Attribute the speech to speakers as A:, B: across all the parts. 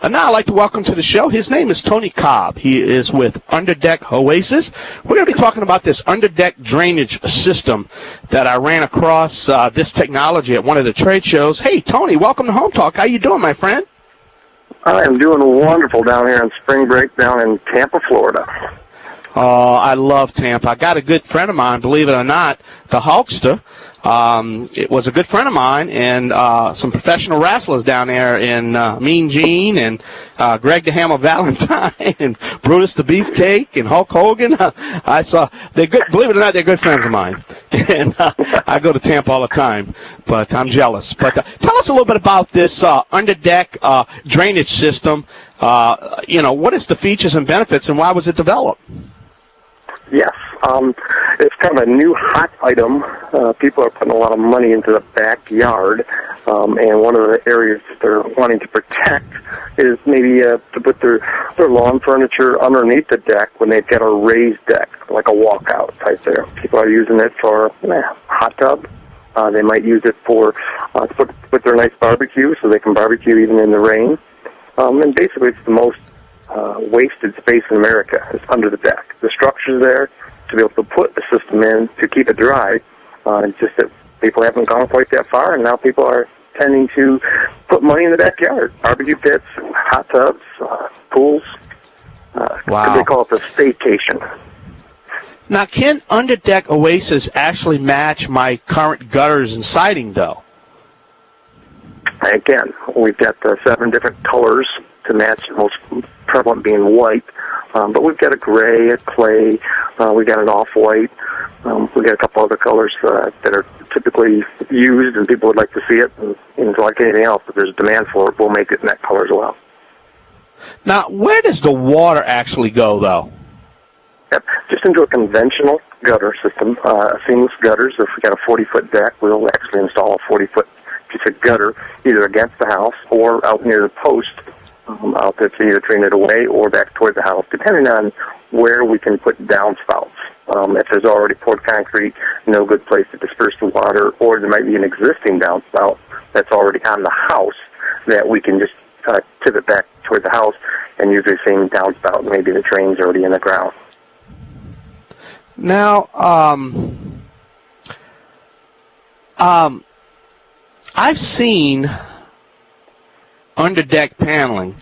A: And now I'd like to welcome to the show. His name is Tony Cobb. He is with Underdeck Oasis. We're going to be talking about this underdeck drainage system that I ran across this technology at one of the trade shows. Hey, Tony, welcome to Home Talk. How you doing, my friend?
B: I am doing wonderful down here on spring break down in Tampa, Florida.
A: Oh, I love Tampa. I got a good friend of mine, believe it or not, the Hulkster. It was a good friend of mine, and some professional wrestlers down there in Mean Gene and Greg the Hammer Valentine and Brutus the Beefcake and Hulk Hogan. I saw they're good. Believe it or not, they're good friends of mine, and I go to Tampa all the time. But I'm jealous. But tell us a little bit about this underdeck drainage system. What is the features and benefits, and why was it developed?
B: Yes, it's kind of a new hot item. People are putting a lot of money into the backyard, and one of the areas that they're wanting to protect is maybe to put their lawn furniture underneath the deck when they've got a raised deck, like a walkout type there. People are using it for hot tub. They might use it for to put their nice barbecue so they can barbecue even in the rain. And basically it's the most wasted space in America is under the deck. The structure's there to be able to put the system in to keep it dry. It's just that people haven't gone quite that far, and now people are tending to put money in the backyard. Barbecue pits, hot tubs, pools.
A: Wow.
B: They call it the staycation.
A: Now, can Underdeck Oasis actually match my current gutters and siding, though?
B: Again, we've got 7 different colors to match, most prevalent being white. But we've got a gray, a clay, we've got an off-white. We've got a couple other colors that are typically used, and people would like to see it. And like anything else, if there's demand for it, we'll make it in that color as well.
A: Now, where does the water actually go, though?
B: Yep. Just into a conventional gutter system, seamless gutters. If we've got a 40-foot deck, we'll actually install a 40-foot piece of gutter either against the house or out near the post out there to either drain it away or back toward the house, depending on where we can put downspouts. If there's already poured concrete, no good place to disperse the water, or there might be an existing downspout that's already on the house that we can just pivot back toward the house and use the same downspout. Maybe the drain's already in the ground.
A: Now, I've seen underdeck paneling,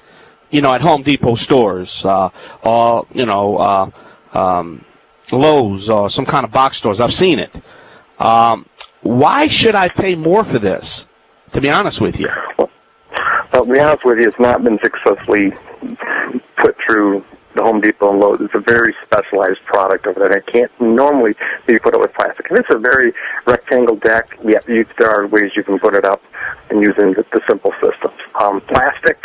A: at Home Depot stores, or Lowe's, or some kind of box stores. I've seen it. Why should I pay more for this, to be honest with you?
B: Well, to be honest with you, it's not been successfully put through the Home Depot and Lowe's. It's a very specialized product over there. It can't normally be put up with plastic. And it's a very rectangle deck. Yeah, there are ways you can put it up and using the simple systems. Plastic,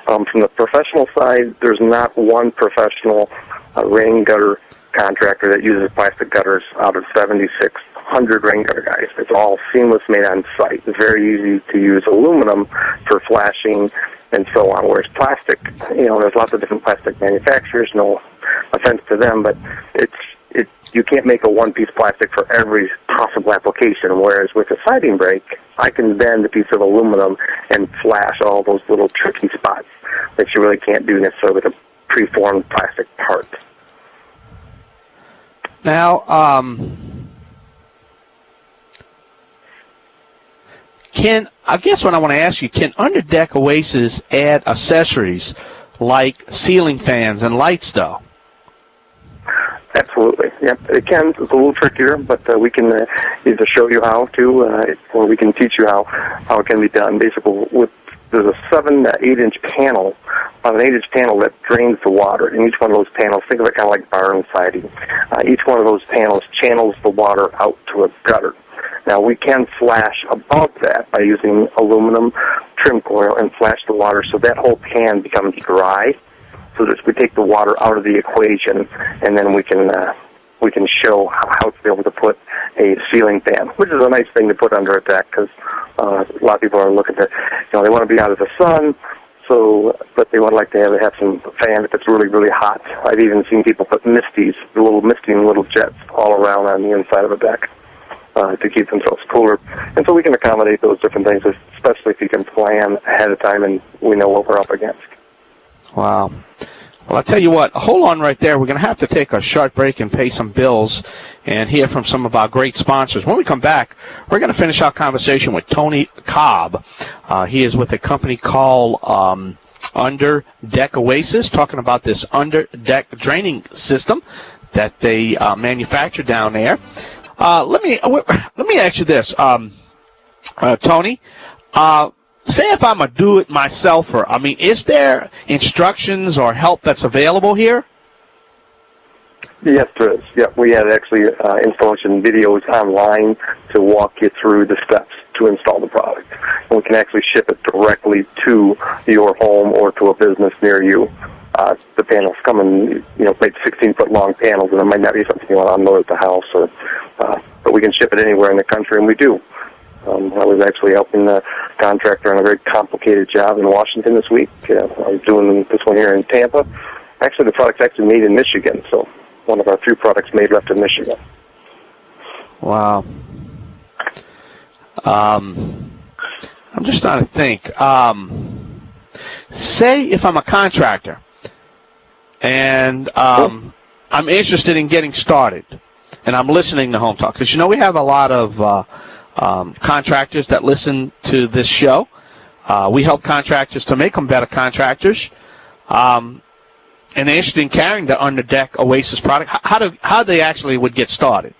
B: from the professional side, there's not one professional rain gutter contractor that uses plastic gutters out of 7,600 rain gutter guys. It's all seamless, made on site. It's very easy to use aluminum for flashing and so on, whereas plastic, there's lots of different plastic manufacturers, no offense to them, but you can't make a one-piece plastic for every possible application, whereas with a siding break, I can bend a piece of aluminum and flash all those little tricky spots that you really can't do necessarily with a preformed plastic part.
A: Now, I guess what I want to ask you, can Underdeck Oasis add accessories like ceiling fans and lights, though?
B: Absolutely. Yep, it can. It's a little trickier, but we can either show you how to, or we can teach you how it can be done. Basically, there's a 7 to 8 inch panel, an 8-inch panel that drains the water. And each one of those panels, think of it kind of like barn siding. Each one of those panels channels the water out to a gutter. Now, we can flash above that by using aluminum trim coil and flash the water so that whole pan becomes dry. So that we take the water out of the equation, and then we can show how to be able to put a ceiling fan, which is a nice thing to put under a deck because a lot of people are looking to, they want to be out of the sun, but they would like to have some fan if it's really, really hot. I've even seen people put misties, little jets all around on the inside of a deck to keep themselves cooler. And so we can accommodate those different things, especially if you can plan ahead of time and we know what we're up against.
A: Wow. Well, I'll tell you what, hold on right there. We're going to have to take a short break and pay some bills and hear from some of our great sponsors. When we come back, we're going to finish our conversation with Tony Cobb. He is with a company called Under Deck Oasis, talking about this under deck draining system that they manufacture down there. Let me ask you this, Tony. Say if I'm a do-it-myselfer, I mean, is there instructions or help that's available here?
B: Yes, there is. Yeah, we have actually installation videos online to walk you through the steps to install the product. And we can actually ship it directly to your home or to a business near you. The panels come in, maybe 16-foot long panels, and it might not be something you want to unload at the house, but we can ship it anywhere in the country, and we do. I was actually helping the contractor on a very complicated job in Washington this week. I was doing this one here in Tampa. Actually, the product's actually made in Michigan, so one of our few products made left in Michigan.
A: Wow. I'm just trying to think. Say if I'm a contractor and I'm interested in getting started, and I'm listening to Home Talk, because we have a lot of contractors that listen to this show. We help contractors to make them better contractors. And they're interested in carrying the Under Deck Oasis product. How they actually would get started?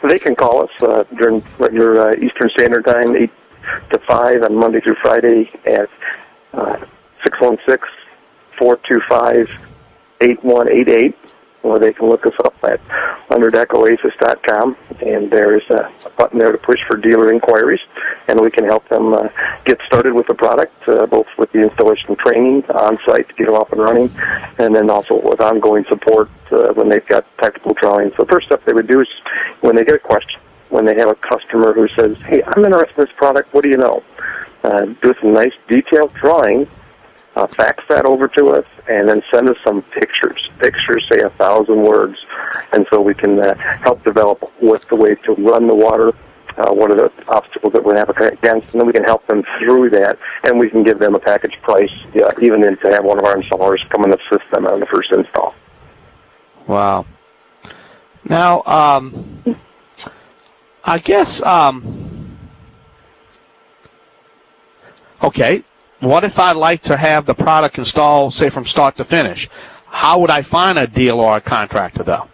B: They can call us during your Eastern Standard Time, 8 to 5 on Monday through Friday at 616-425-8188. Or they can look us up at underdeckoasis.com, and there's a button there to push for dealer inquiries, and we can help them get started with the product, both with the installation training on-site to get them up and running, and then also with ongoing support when they've got technical drawings. So the first step they would do is when they get a question, when they have a customer who says, hey, I'm interested in this product, what do you know? Do some nice detailed drawing, fax that over to us, and then send us some pictures. Pictures say 1,000 words, and so we can help develop what's the way to run the water, what are the obstacles that we're up against, and then we can help them through that, and we can give them a package price, even if to have one of our installers come in the system on the first install.
A: Wow. Now, I guess, okay, what if I'd like to have the product installed, say, from start to finish? How would I find a dealer or a contractor, though?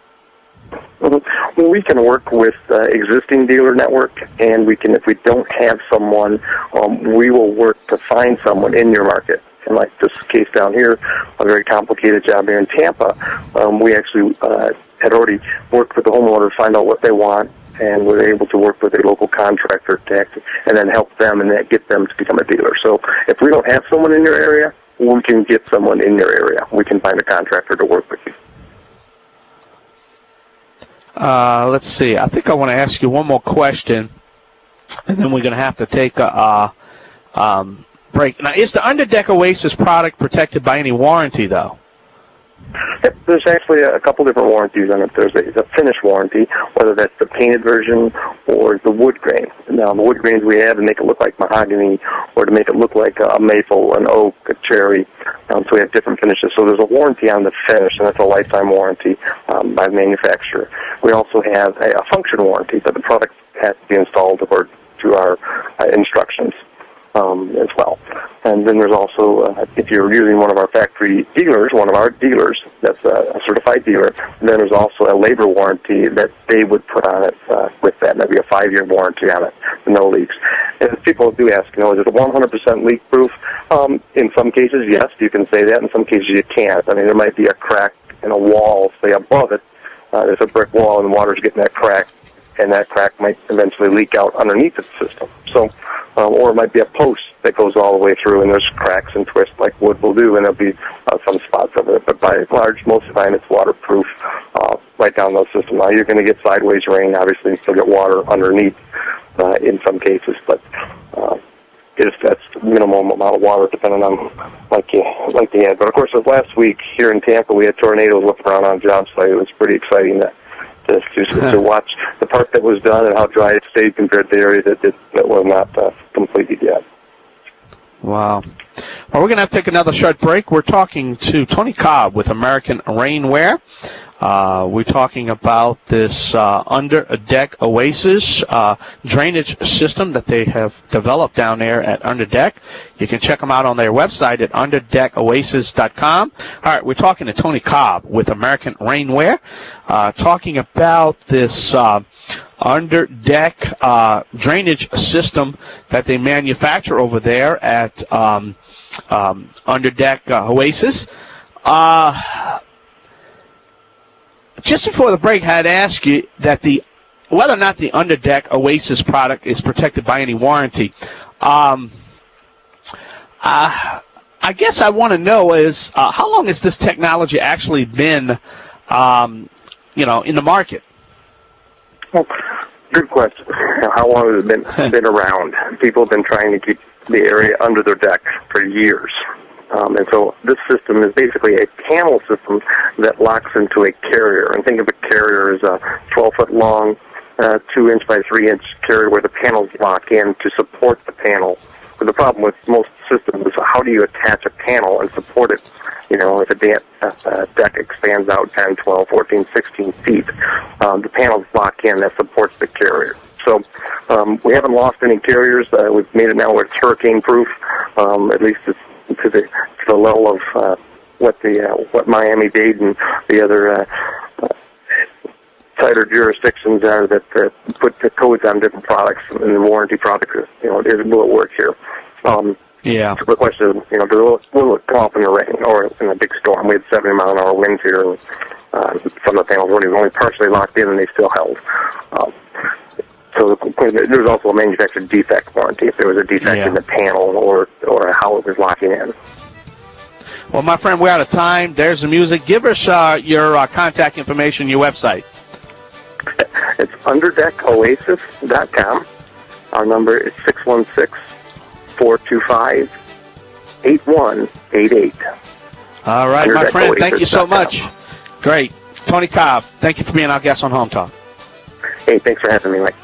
B: Well, we can work with existing dealer network, and we can, if we don't have someone, we will work to find someone in your market. And like this case down here, a very complicated job here in Tampa, we actually had already worked with the homeowner to find out what they want, and we're able to work with a local contractor and then help them and then get them to become a dealer. So if we don't have someone in your area, we can get someone in your area. We can find a contractor to work with you.
A: Let's see. I think I want to ask you one more question, and then we're going to have to take a break. Now, is the Under Deck Oasis product protected by any warranty, though?
B: Yep, there's actually a couple different warranties on it. There's a finish warranty, whether that's the painted version or the wood grain. Now, the wood grains we have to make it look like mahogany or to make it look like a maple, an oak, a cherry. So we have different finishes. So there's a warranty on the finish, and that's a lifetime warranty by the manufacturer. We also have a function warranty, that the product has to be installed according to our instructions. As well. And then there's also, if you're using one of our factory dealers, one of our dealers that's a certified dealer, then there's also a labor warranty that they would put on it with that, maybe a 5-year warranty on it, no leaks. And people do ask, is it a 100% leak proof? In some cases, yes, you can say that. In some cases, you can't. I mean, there might be a crack in a wall, say above it. There's a brick wall and the water's getting that crack, and that crack might eventually leak out underneath the system. So, or it might be a post that goes all the way through, and there's cracks and twists like wood will do, and there'll be some spots of it. But by and large, most of the time, it's waterproof right down those systems. Now, you're going to get sideways rain. Obviously, you still get water underneath in some cases, but that's minimal amount of water depending on like you had. But of course, last week here in Tampa, we had tornadoes looking around on a job site. It was pretty exciting to watch the part that was done and how dry it stayed compared to the area that was not completed yet.
A: Wow. Well, we're going to have to take another short break. We're talking to Tony Cobb with American Rainwear. We're talking about this under deck Oasis drainage system that they have developed down there at Underdeck. You can check them out on their website at underdeckoasis.com. All right, we're talking to Tony Cobb with American Rainwear, talking about this under deck drainage system that they manufacture over there at under deck Oasis. Just before the break, I had asked you that whether or not the under deck Oasis product is protected by any warranty. I guess I want to know is how long has this technology actually been, in the market?
B: Well, good question. How long has it been around? People have been trying to keep the area under their deck for years. And so this system is basically a panel system that locks into a carrier. And think of a carrier as a 12-foot long, 2-inch by 3-inch carrier where the panels lock in to support the panel. But the problem with most systems is how do you attach a panel and support it? If a deck expands out 10, 12, 14, 16 feet, the panels lock in that supports the carrier. So we haven't lost any carriers. We've made it now where it's hurricane-proof, at least it's to the level of what Miami-Dade and the other tighter jurisdictions are that put the codes on different products and the warranty products. Will it work here?
A: Yeah.
B: The question is, will it come off in the rain or in a big storm? We had 70-mile-an-hour winds here, and some of the panels weren't even only partially locked in, and they still held. So there's also a manufacturer defect warranty if there was a defect in the panel or how it was locking in.
A: Well, my friend, we're out of time. There's the music. Give us your contact information, your website.
B: It's underdeckoasis.com. Our number is 616-425-8188.
A: All right, my friend, thank you so much. Great. Tony Cobb, thank you for being our guest on Home Talk.
B: Hey, thanks for having me, Mike.